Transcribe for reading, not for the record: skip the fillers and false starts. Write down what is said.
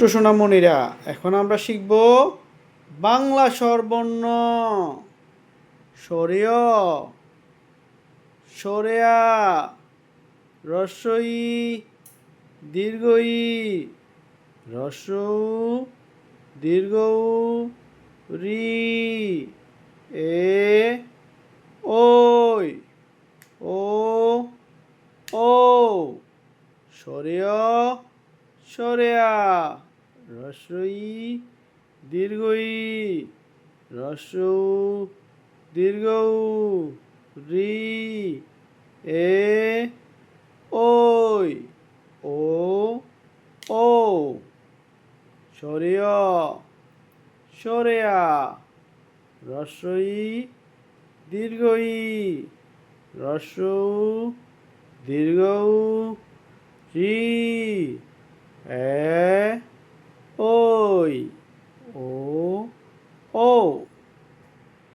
সোনামণিরা, এখন আমরা শিখব বাংলা স্বরবর্ণ। সরেয়, সরেয়া, রস্বই, দীর্ঘই, রস্বউ, দীর্ঘউ, রি, এ, ওই, ও, ও, সরেয়, সরেয়া, রস্বই, দীর্ঘই, রস্বউ, দীর্ঘউ, রি, এ, ওই, ও, ও, সরেয়, সরেয়া, রস্বই, দীর্ঘই, রস্বউ, দীর্ঘউ, রি, এ, ওই, ও, ও।